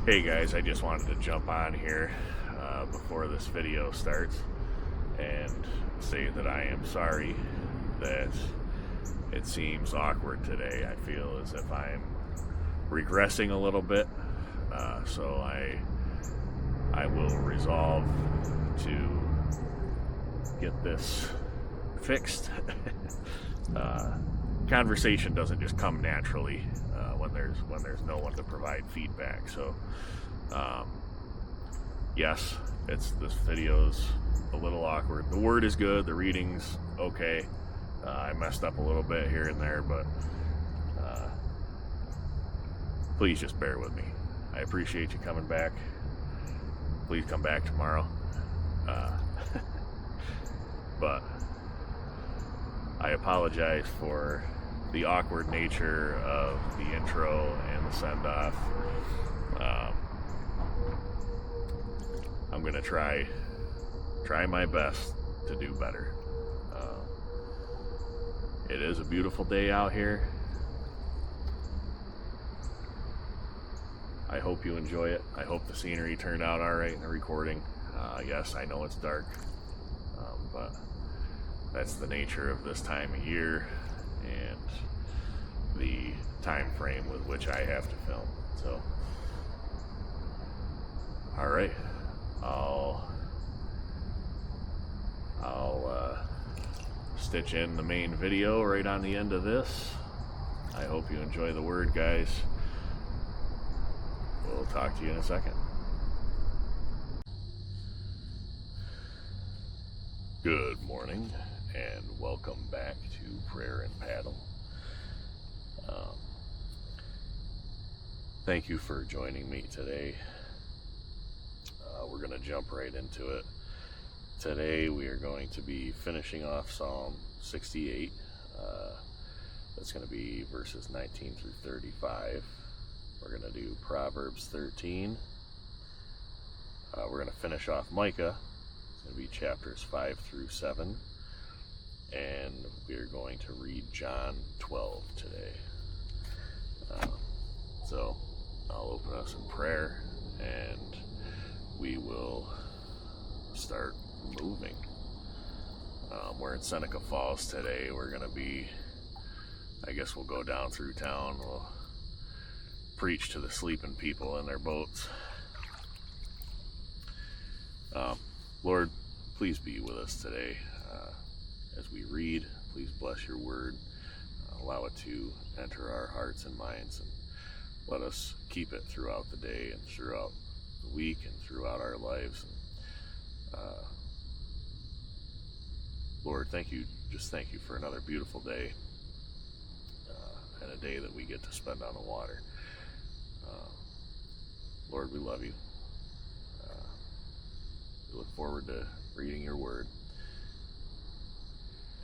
Hey guys, I just wanted to jump on here before this video starts and say that I am sorry that it seems awkward today. I feel as if I'm regressing a little bit, so I will resolve to get this fixed. Conversation doesn't just come naturally when there's no one to provide feedback. So yes, this video's a little awkward. The word is good, the reading's okay. I messed up a little bit here and there, but please just bear with me. I appreciate you coming back. Please come back tomorrow. But I apologize for the awkward nature of the intro and the send-off. I'm gonna try my best to do better. It is a beautiful day out here. I hope you enjoy it. I hope the scenery turned out all right in the recording. Yes, I know it's dark, but that's the nature of this time of year and the time frame with which I have to film. So, all right, I'll stitch in the main video right on the end of this. I hope you enjoy the word, guys. We'll talk to you in a second. Good morning and welcome back to Prayer and Paddle. Thank you for joining me today. We're going to jump right into it. Today we are going to be finishing off Psalm 68. That's going to be verses 19 through 35. We're going to do Proverbs 13. We're going to finish off Micah. It's going to be chapters 5 through 7. And we're going to read John 12 today. So I'll open us in prayer and we will start moving. We're in Seneca Falls today. We're going to be, I guess we'll go down through town. We'll preach to the sleeping people in their boats. Lord, please be with us today. As we read, please bless your word. Allow it to enter our hearts and minds, and let us keep it throughout the day and throughout the week and throughout our lives. Lord, thank you for another beautiful day, and a day that we get to spend on the water. Lord, we love you. We look forward to reading your word.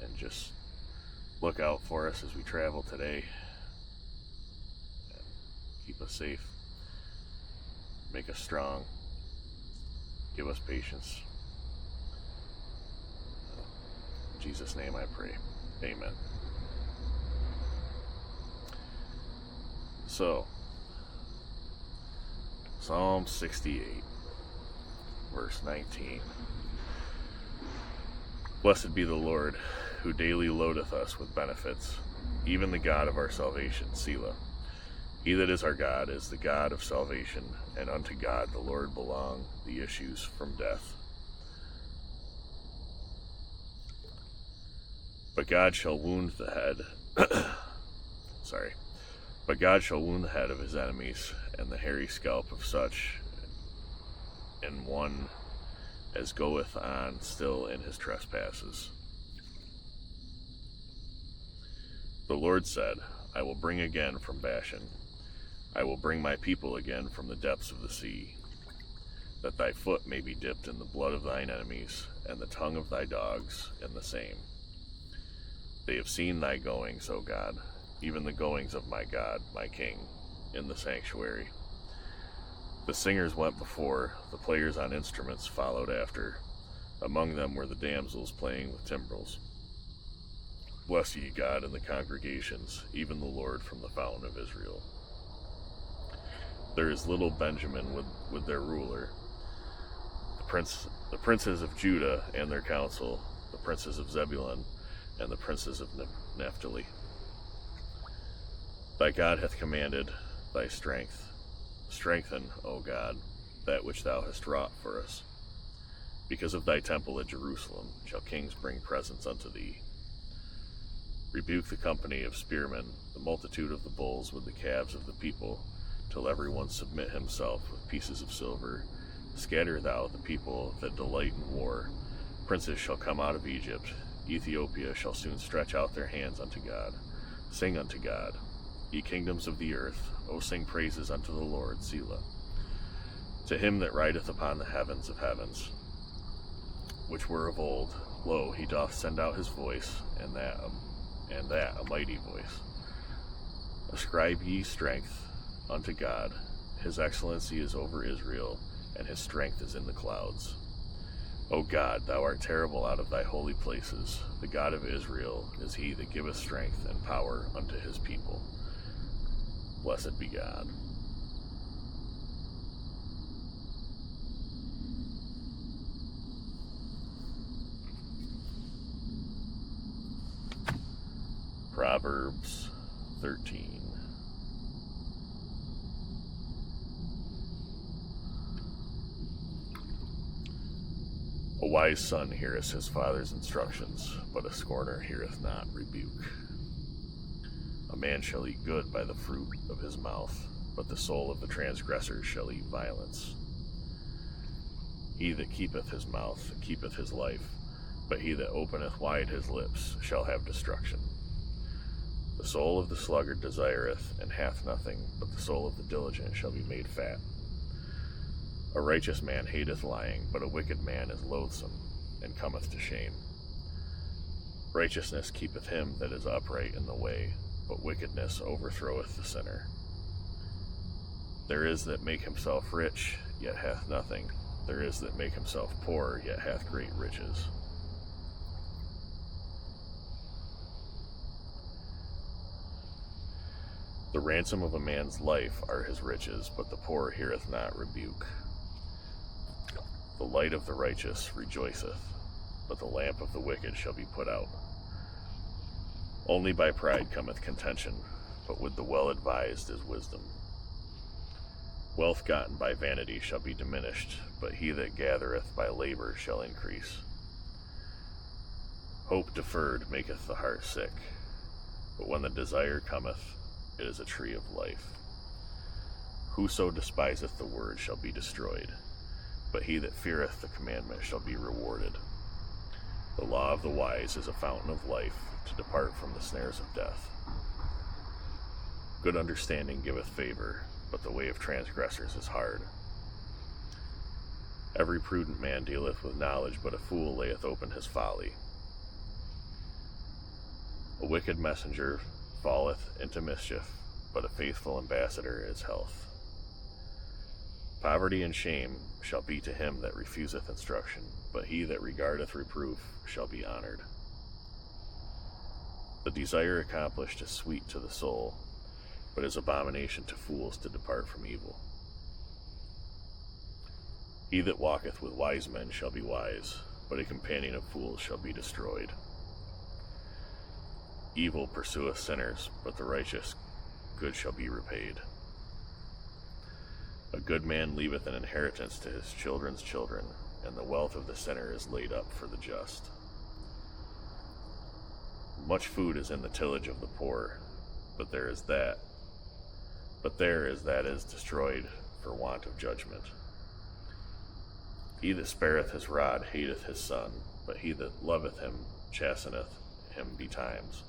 And just look out for us as we travel today. And keep us safe. Make us strong. Give us patience. In Jesus' name I pray. Amen. So, Psalm 68, verse 19. Blessed be the Lord, who daily loadeth us with benefits, even the God of our salvation, Selah. He that is our God is the God of salvation, and unto God the Lord belong the issues from death. But God shall wound the head, but God shall wound the head of his enemies, and the hairy scalp of such, and one as goeth on still in his trespasses. The Lord said, I will bring again from Bashan. I will bring my people again from the depths of the sea, that thy foot may be dipped in the blood of thine enemies, and the tongue of thy dogs in the same. They have seen thy goings, O God, even the goings of my God, my King, in the sanctuary. The singers went before, the players on instruments followed after. Among them were the damsels playing with timbrels. Bless ye God in the congregations, even the Lord from the fountain of Israel. There is little Benjamin with their ruler. The princes of Judah and their council, the princes of Zebulun and the princes of Naphtali. Thy God hath commanded thy strength. Strengthen, O God, that which thou hast wrought for us. Because of thy temple at Jerusalem shall kings bring presents unto thee. Rebuke the company of spearmen, the multitude of the bulls with the calves of the people, till every one submit himself with pieces of silver. Scatter thou the people that delight in war. Princes shall come out of Egypt. Ethiopia shall soon stretch out their hands unto God. Sing unto God, ye kingdoms of the earth. O sing praises unto the Lord, Selah. To him that rideth upon the heavens of heavens, which were of old, lo, he doth send out his voice, and that a mighty voice. Ascribe ye strength unto God. His excellency is over Israel, and his strength is in the clouds. O God, thou art terrible out of thy holy places. The God of Israel is he that giveth strength and power unto his people. Blessed be God. Proverbs 13. A wise son heareth his father's instructions, but a scorner heareth not rebuke. A man shall eat good by the fruit of his mouth, but the soul of the transgressor shall eat violence. He that keepeth his mouth keepeth his life, but he that openeth wide his lips shall have destruction. The soul of the sluggard desireth, and hath nothing, but the soul of the diligent shall be made fat. A righteous man hateth lying, but a wicked man is loathsome, and cometh to shame. Righteousness keepeth him that is upright in the way, but wickedness overthroweth the sinner. There is that make himself rich, yet hath nothing. There is that make himself poor, yet hath great riches. The ransom of a man's life are his riches, but the poor heareth not rebuke. The light of the righteous rejoiceth, but the lamp of the wicked shall be put out. Only by pride cometh contention, but with the well-advised is wisdom. Wealth gotten by vanity shall be diminished, but he that gathereth by labor shall increase. Hope deferred maketh the heart sick, but when the desire cometh, it is a tree of life. Whoso despiseth the word shall be destroyed, but he that feareth the commandment shall be rewarded. The law of the wise is a fountain of life, to depart from the snares of death. Good understanding giveth favor, but the way of transgressors is hard. Every prudent man dealeth with knowledge, but a fool layeth open his folly. A wicked messenger falleth into mischief, but a faithful ambassador is health. Poverty and shame shall be to him that refuseth instruction, but he that regardeth reproof shall be honored. The desire accomplished is sweet to the soul, but is abomination to fools to depart from evil. He that walketh with wise men shall be wise, but a companion of fools shall be destroyed. Evil pursueth sinners, but the righteous good shall be repaid. A good man leaveth an inheritance to his children's children, and the wealth of the sinner is laid up for the just. Much food is in the tillage of the poor, but there is that is destroyed for want of judgment. He that spareth his rod hateth his son, but he that loveth him chasteneth him betimes.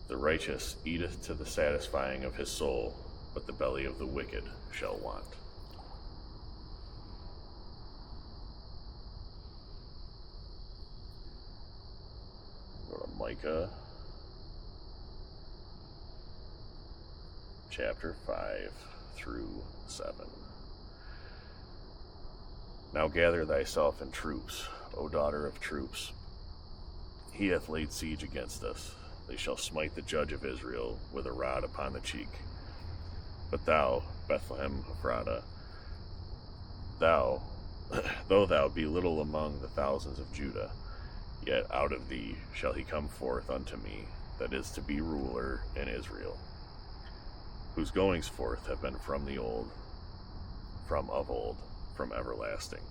The righteous eateth to the satisfying of his soul, but the belly of the wicked shall want. Go to Micah chapter 5 through 7. Now gather thyself in troops, O daughter of troops. He hath laid siege against us. they shall smite the judge of Israel with a rod upon the cheek. But thou, Bethlehem Ephratah, thou, though thou be little among the thousands of Judah, yet out of thee shall he come forth unto me, that is to be ruler in Israel, whose goings forth have been from of old, from everlasting.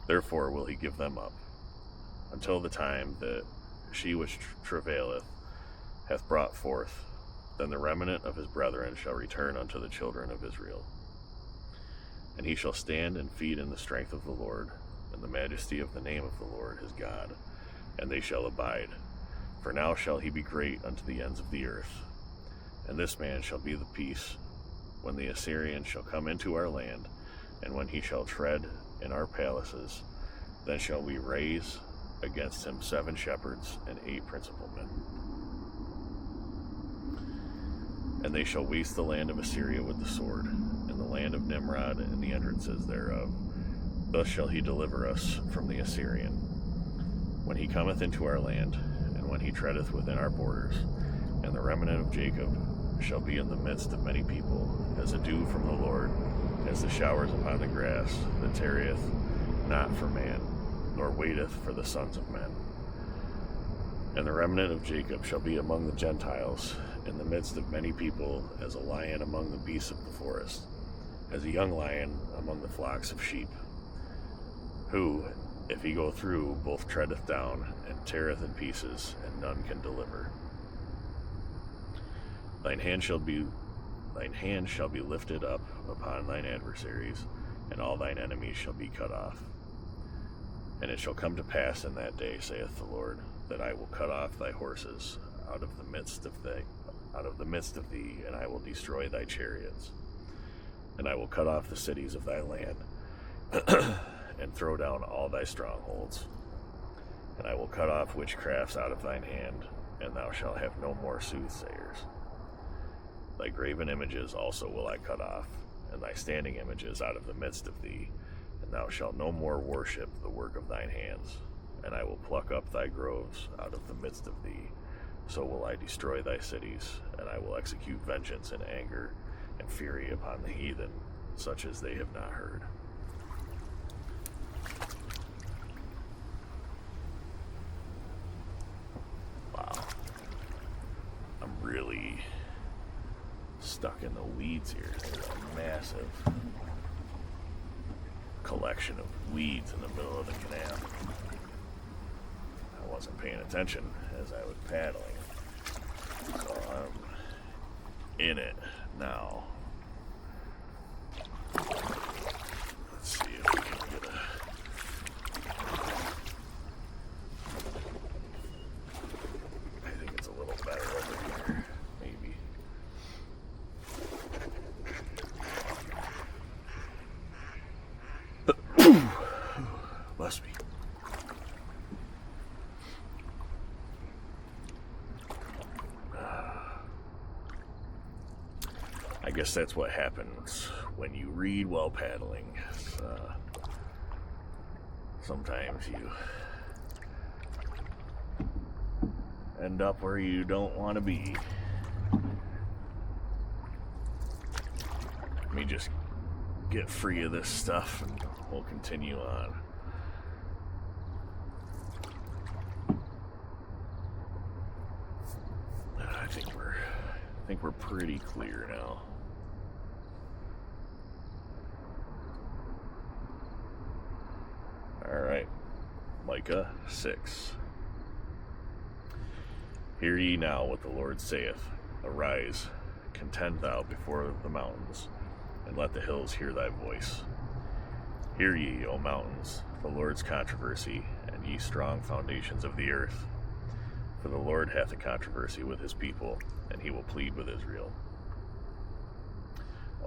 Therefore will he give them up, until the time that she which travaileth hath brought forth. Then the remnant of his brethren shall return unto the children of Israel. And he shall stand and feed in the strength of the Lord, and the majesty of the name of the Lord his God, and they shall abide. For now shall he be great unto the ends of the earth. And this man shall be the peace, when the Assyrian shall come into our land, and when he shall tread in our palaces, then shall we raise against him 7 shepherds and 8 principal men. And they shall waste the land of Assyria with the sword, and the land of Nimrod and the entrances thereof. Thus shall he deliver us from the Assyrian, when he cometh into our land, and when he treadeth within our borders. And the remnant of Jacob shall be in the midst of many people, as a dew from the Lord, as the showers upon the grass, that tarrieth not for man, nor waiteth for the sons of men. And the remnant of Jacob shall be among the Gentiles, in the midst of many people, as a lion among the beasts of the forest, as a young lion among the flocks of sheep, who, if he go through, both treadeth down, and teareth in pieces, and none can deliver. Thine hand shall be lifted up upon thine adversaries, and all thine enemies shall be cut off. And it shall come to pass in that day, saith the Lord, that I will cut off thy horses out of the midst of thee, and I will destroy thy chariots. And I will cut off the cities of thy land, and throw down all thy strongholds. And I will cut off witchcrafts out of thine hand, and thou shalt have no more soothsayers. Thy graven images also will I cut off, and thy standing images out of the midst of thee, and thou shalt no more worship the work of thine hands. And I will pluck up thy groves out of the midst of thee. So will I destroy thy cities, and I will execute vengeance and anger and fury upon the heathen, such as they have not heard. Wow. I'm really stuck in the weeds here. There's a massive collection of weeds in the middle of the canal. I wasn't paying attention as I was paddling, so I'm in it now. Let's see if we can get I think it's a little better over here, maybe. Bless me. I guess that's what happens when you read while paddling. Sometimes you end up where you don't want to be. Let me just get free of this stuff and we'll continue on. I think we're pretty clear now. Alright, Micah 6. Hear ye now what the Lord saith. Arise, contend thou before the mountains, and let the hills hear thy voice. Hear ye, O mountains, the Lord's controversy, and ye strong foundations of the earth. For the Lord hath a controversy with his people, and he will plead with Israel.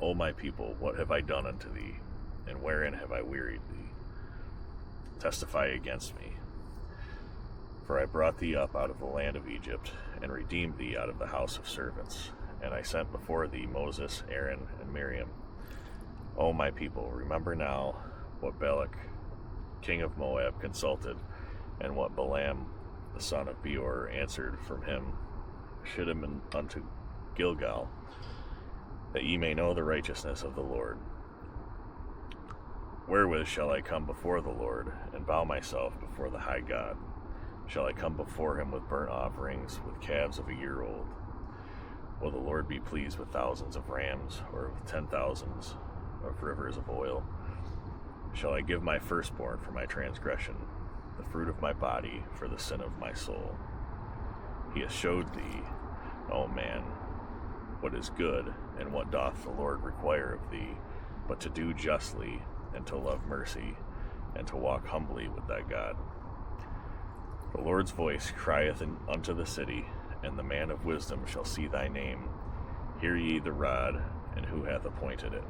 O my people, what have I done unto thee, and wherein have I wearied thee? Testify against me. For I brought thee up out of the land of Egypt, and redeemed thee out of the house of servants. And I sent before thee Moses, Aaron, and Miriam. O my people, remember now what Balak, king of Moab, consulted, and what Balaam, the son of Beor, answered from him Shittim unto Gilgal, that ye may know the righteousness of the Lord. Wherewith shall I come before the Lord, and bow myself before the high God? Shall I come before him with burnt offerings, with calves of a year old? Will the Lord be pleased with thousands of rams, or with 10,000s of rivers of oil? Shall I give my firstborn for my transgression, the fruit of my body for the sin of my soul? He has showed thee, O man, what is good, and what doth the Lord require of thee, but to do justly, and to love mercy, and to walk humbly with thy God. The Lord's voice crieth unto the city, and the man of wisdom shall see thy name. Hear ye the rod, and who hath appointed it?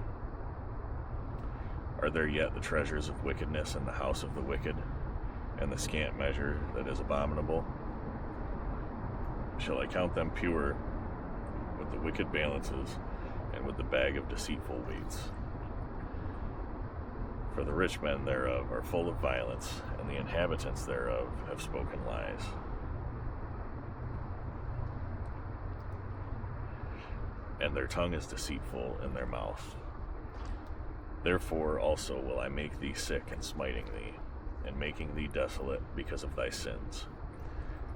Are there yet the treasures of wickedness in the house of the wicked, and the scant measure that is abominable? Shall I count them pure with the wicked balances, and with the bag of deceitful weights? For the rich men thereof are full of violence, and the inhabitants thereof have spoken lies. And their tongue is deceitful in their mouth. Therefore also will I make thee sick in smiting thee, and making thee desolate because of thy sins.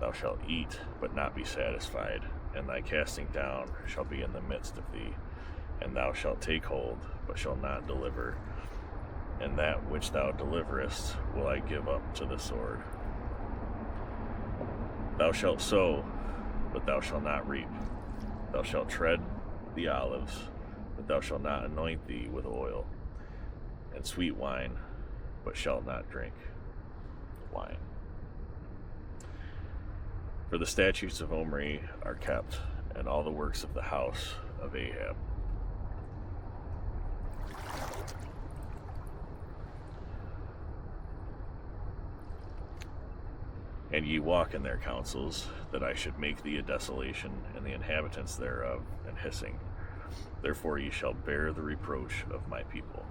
Thou shalt eat, but not be satisfied, and thy casting down shall be in the midst of thee. And thou shalt take hold, but shalt not deliver. And that which thou deliverest will I give up to the sword. Thou shalt sow, but thou shalt not reap. Thou shalt tread the olives, but thou shalt not anoint thee with oil, and sweet wine, but shalt not drink wine. For the statutes of Omri are kept, and all the works of the house of Ahab. And ye walk in their counsels, that I should make thee a desolation, and the inhabitants thereof an hissing. Therefore ye shall bear the reproach of my people.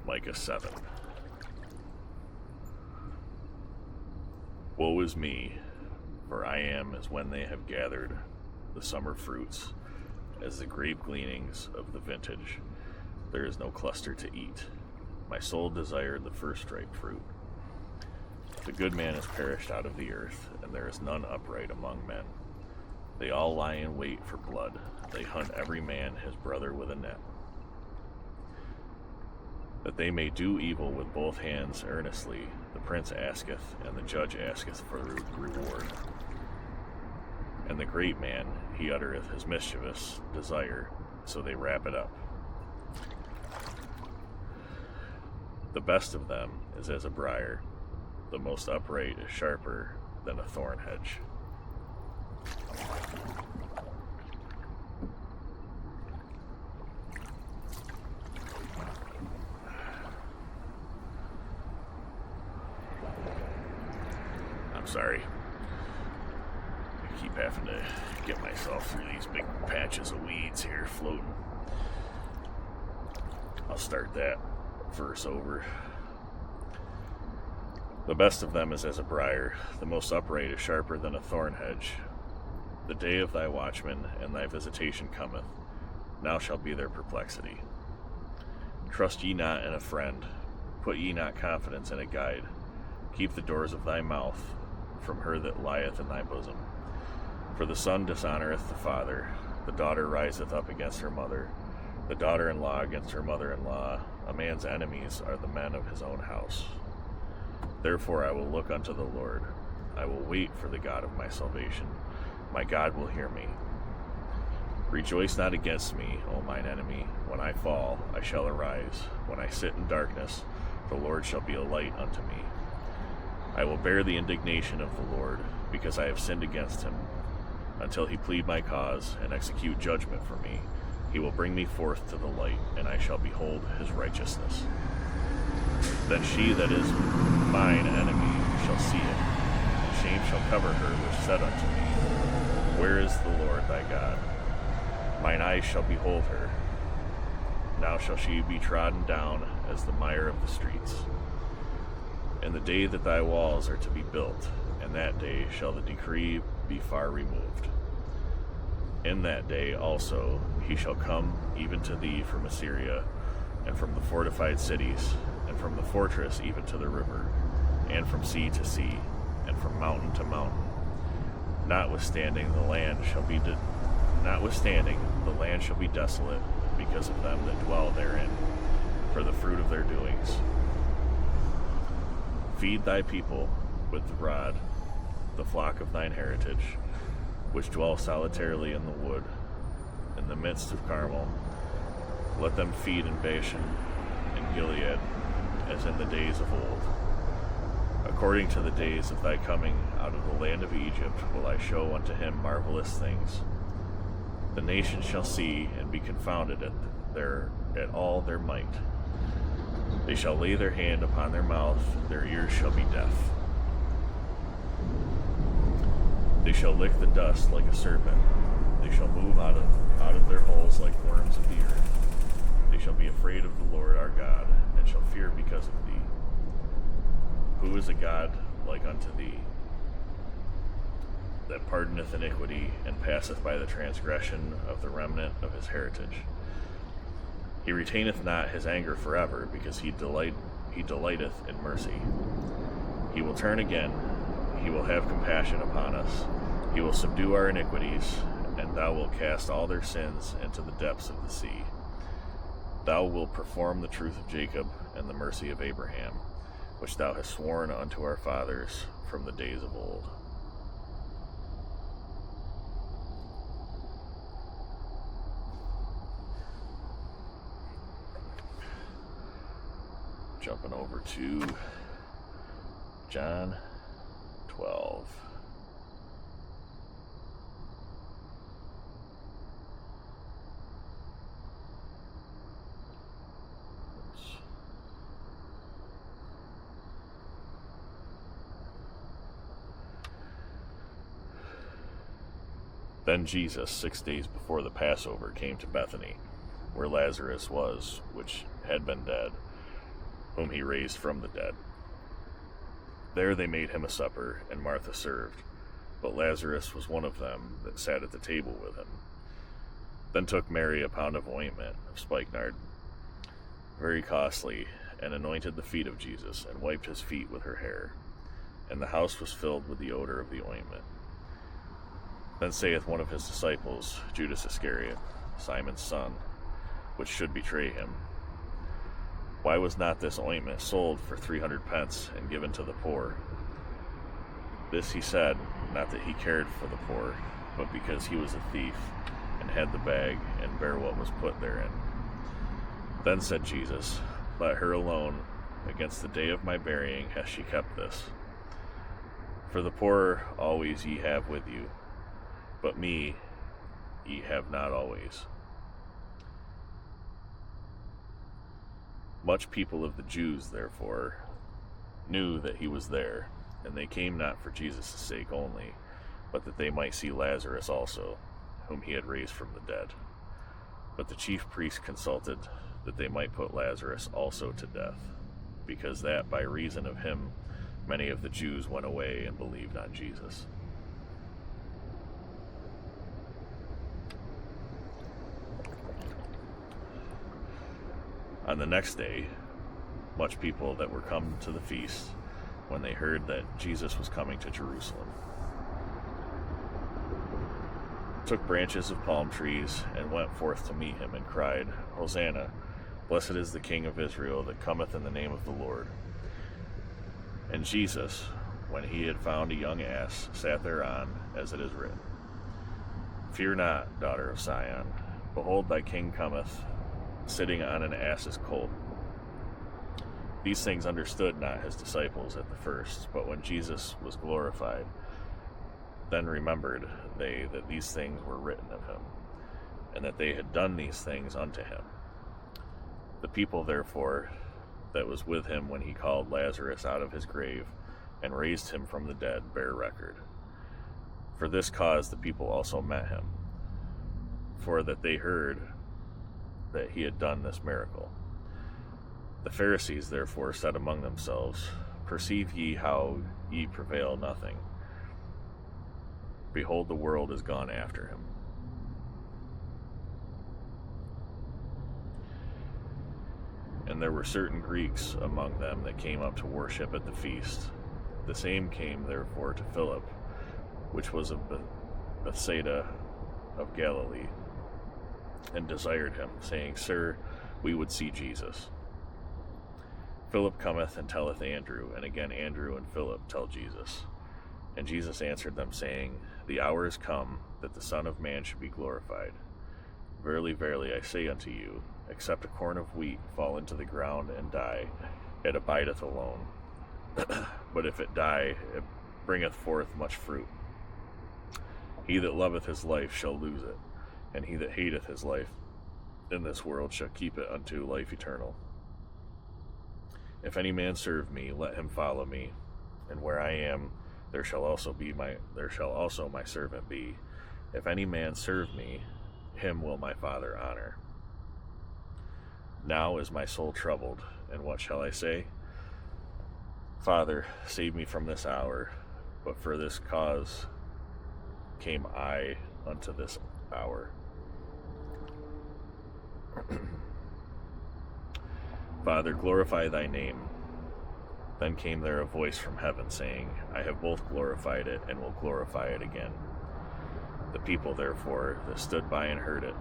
Micah 7. Woe is me, for I am as when they have gathered the summer fruits, as the grape gleanings of the vintage. There is no cluster to eat. My soul desired the first ripe fruit. The good man is perished out of the earth, and there is none upright among men. They all lie in wait for blood. They hunt every man his brother with a net, that they may do evil with both hands earnestly. The prince asketh, and the judge asketh for reward. And the great man, he uttereth his mischievous desire, so they wrap it up. The best of them is as a briar, the most upright is sharper than a thorn hedge. I'm sorry. I keep having to get myself through these big patches of weeds here floating. I'll start that verse over. The best of them is as a briar, the most upright is sharper than a thorn hedge. The day of thy watchman and thy visitation cometh, now shall be their perplexity. Trust ye not in a friend, put ye not confidence in a guide. Keep the doors of thy mouth from her that lieth in thy bosom. For the son dishonoureth the father, the daughter riseth up against her mother, the daughter-in-law against her mother-in-law. A man's enemies are the men of his own house. Therefore I will look unto the Lord. I will wait for the God of my salvation. My God will hear me. Rejoice not against me, O mine enemy. When I fall, I shall arise. When I sit in darkness, the Lord shall be a light unto me. I will bear the indignation of the Lord, because I have sinned against him, until he plead my cause and execute judgment for me. He will bring me forth to the light, and I shall behold his righteousness. Then she that is mine enemy shall see it, and shame shall cover her which said unto me, Where is the Lord thy God? Mine eyes shall behold her. Now shall she be trodden down as the mire of the streets. In the day that thy walls are to be built, and that day shall the decree be far removed. In that day also he shall come even to thee from Assyria, and from the fortified cities, and from the fortress even to the river, and from sea to sea, and from mountain to mountain. Notwithstanding the land shall be desolate because of them that dwell therein, for the fruit of their doings. Feed thy people with the rod, the flock of thine heritage, which dwell solitarily in the wood, in the midst of Carmel. Let them feed in Bashan and Gilead, as in the days of old. According to the days of thy coming out of the land of Egypt will I show unto him marvelous things. The nations shall see and be confounded at all their might. They shall lay their hand upon their mouth, their ears shall be deaf. They shall lick the dust like a serpent. They shall move out of their holes like worms of the earth. They shall be afraid of the Lord our God, and shall fear because of thee. Who is a God like unto thee, that pardoneth iniquity, and passeth by the transgression of the remnant of his heritage? He retaineth not his anger forever, because he delighteth in mercy. He will turn again, he will have compassion upon us. He will subdue our iniquities, and thou wilt cast all their sins into the depths of the sea. Thou wilt perform the truth of Jacob and the mercy of Abraham, which thou hast sworn unto our fathers from the days of old. Jumping over to John 12. Then Jesus, 6 days before the Passover, came to Bethany, where Lazarus was, which had been dead, whom he raised from the dead. There they made him a supper, and Martha served, but Lazarus was one of them that sat at the table with him. Then took Mary a pound of ointment of spikenard, very costly, and anointed the feet of Jesus, and wiped his feet with her hair. And the house was filled with the odor of the ointment. Then saith one of his disciples, Judas Iscariot, Simon's son, which should betray him, Why was not this ointment sold for 300 pence and given to the poor? This he said, not that he cared for the poor, but because he was a thief, and had the bag, and bare what was put therein. Then said Jesus, Let her alone. Against the day of my burying hath she kept this. For the poor always ye have with you, but me ye have not always. Much people of the Jews, therefore, knew that he was there, and they came not for Jesus' sake only, but that they might see Lazarus also, whom he had raised from the dead. But the chief priests consulted that they might put Lazarus also to death, because that by reason of him many of the Jews went away and believed on Jesus. On the next day, much people that were come to the feast, when they heard that Jesus was coming to Jerusalem, took branches of palm trees and went forth to meet him, and cried, Hosanna, blessed is the King of Israel that cometh in the name of the Lord. And Jesus, when he had found a young ass, sat thereon, as it is written, Fear not, daughter of Sion, behold thy king cometh, sitting on an ass's colt. These things understood not his disciples at the first, but when Jesus was glorified, then remembered they that these things were written of him, and that they had done these things unto him. The people, therefore, that was with him when he called Lazarus out of his grave, and raised him from the dead, bear record. For this cause the people also met him, for that they heard that he had done this miracle. The Pharisees therefore said among themselves, Perceive ye how ye prevail nothing? behold, the world is gone after him. And there were certain Greeks among them that came up to worship at the feast. The same came therefore to Philip, which was of Bethsaida of Galilee, and desired him, saying, Sir, we would see Jesus. Philip cometh and telleth Andrew, and again Andrew and Philip tell Jesus. And Jesus answered them, saying, The hour is come that the Son of Man should be glorified. Verily, verily, I say unto you, except a corn of wheat fall into the ground and die, it abideth alone. But if it die, it bringeth forth much fruit. He that loveth his life shall lose it, and he that hateth his life in this world shall keep it unto life eternal. If any man serve me, let him follow me, and where I am, there shall also my servant be. If any man serve me, him will my Father honor. Now is my soul troubled, and what shall I say? Father, save me from this hour, but for this cause came I unto this hour. Father, glorify thy name. Then came there a voice from heaven, saying, I have both glorified it, and will glorify it again. The people, therefore, that stood by and heard it,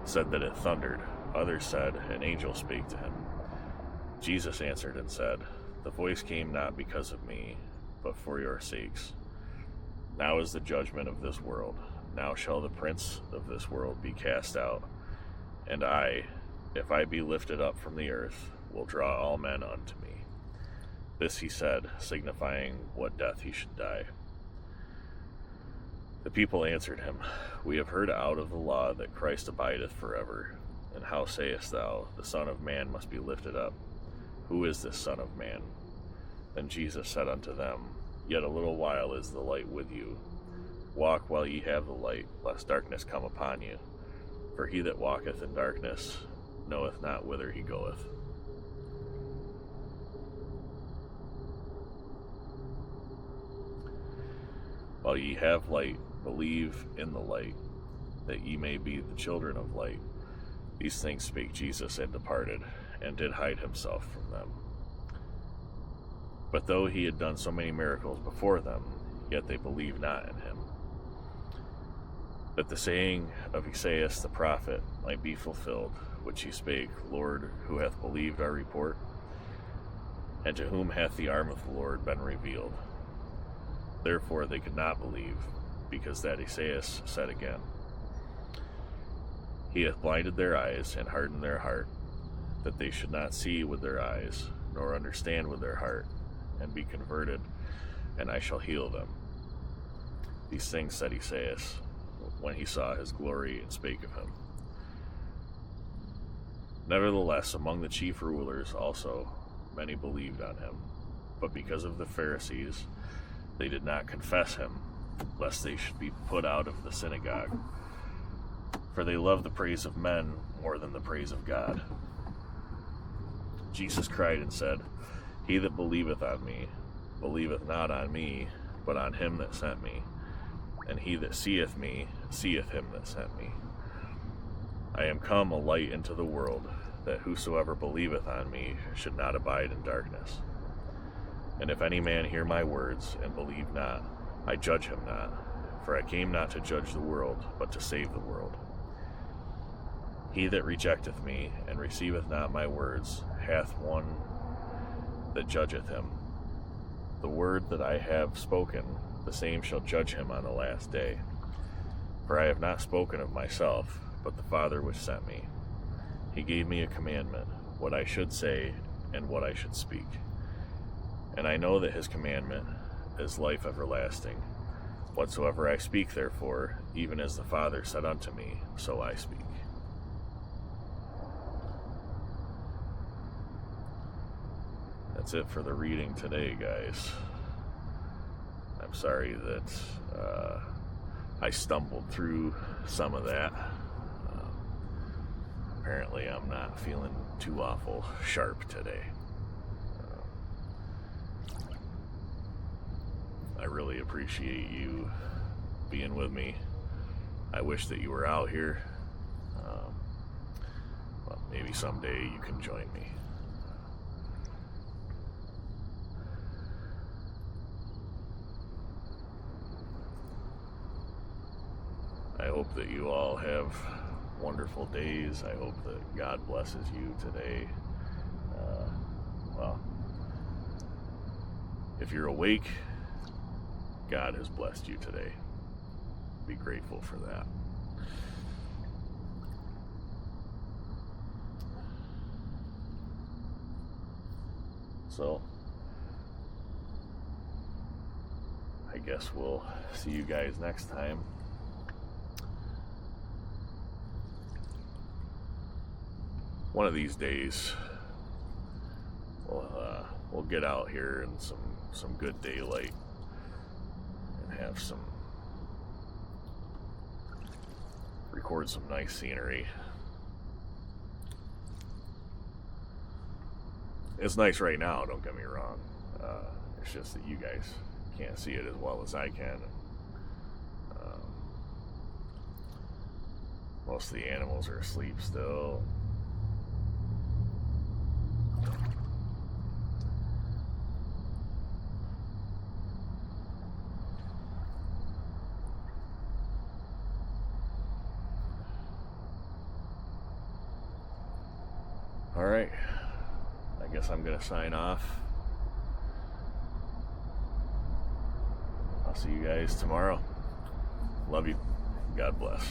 said that it thundered. Others said, An angel spake to him. Jesus answered and said, The voice came not because of me, but for your sakes. Now is the judgment of this world. Now shall the prince of this world be cast out. And I, if I be lifted up from the earth, will draw all men unto me. This he said, signifying what death he should die. The people answered him, We have heard out of the law that Christ abideth forever. And how sayest thou, the Son of Man must be lifted up? Who is this Son of Man? Then Jesus said unto them, Yet a little while is the light with you. Walk while ye have the light, lest darkness come upon you. For he that walketh in darkness knoweth not whither he goeth. While ye have light, believe in the light, that ye may be the children of light. These things spake Jesus, and departed, and did hide himself from them. But though he had done so many miracles before them, yet they believed not in him. That the saying of Esaias the prophet might be fulfilled, which he spake, Lord, who hath believed our report? And to whom hath the arm of the Lord been revealed? Therefore they could not believe, because that Esaias said again, He hath blinded their eyes, and hardened their heart, that they should not see with their eyes, nor understand with their heart, and be converted, and I shall heal them. These things said Esaias, when he saw his glory and spake of him. Nevertheless, among the chief rulers also many believed on him, but because of the Pharisees they did not confess him, lest they should be put out of the synagogue. For they love the praise of men more than the praise of God. Jesus cried and said, He that believeth on me, believeth not on me, but on him that sent me. And he that seeth me, seeth him that sent me. I am come a light into the world, that whosoever believeth on me should not abide in darkness. And if any man hear my words, and believe not, I judge him not, for I came not to judge the world, but to save the world. He that rejecteth me, and receiveth not my words, hath one that judgeth him. The word that I have spoken, the same shall judge him on the last day. For I have not spoken of myself, but the Father which sent me. He gave me a commandment, what I should say, and what I should speak. And I know that his commandment is life everlasting. Whatsoever I speak, therefore, even as the Father said unto me, so I speak. That's it for the reading today, guys. I'm sorry that I stumbled through some of that. Apparently I'm not feeling too awful sharp today. I really appreciate you being with me. I wish that you were out here. Well, maybe someday you can join me. I hope that you all have wonderful days. I hope that God blesses you today. Well, if you're awake, God has blessed you today. Be grateful for that. So, I guess we'll see you guys next time. One of these days, we'll get out here in some good daylight and record some nice scenery. It's nice right now, don't get me wrong. It's just that you guys can't see it as well as I can. Most of the animals are asleep still. All right, I guess I'm gonna sign off. I'll see you guys tomorrow. Love you. God bless.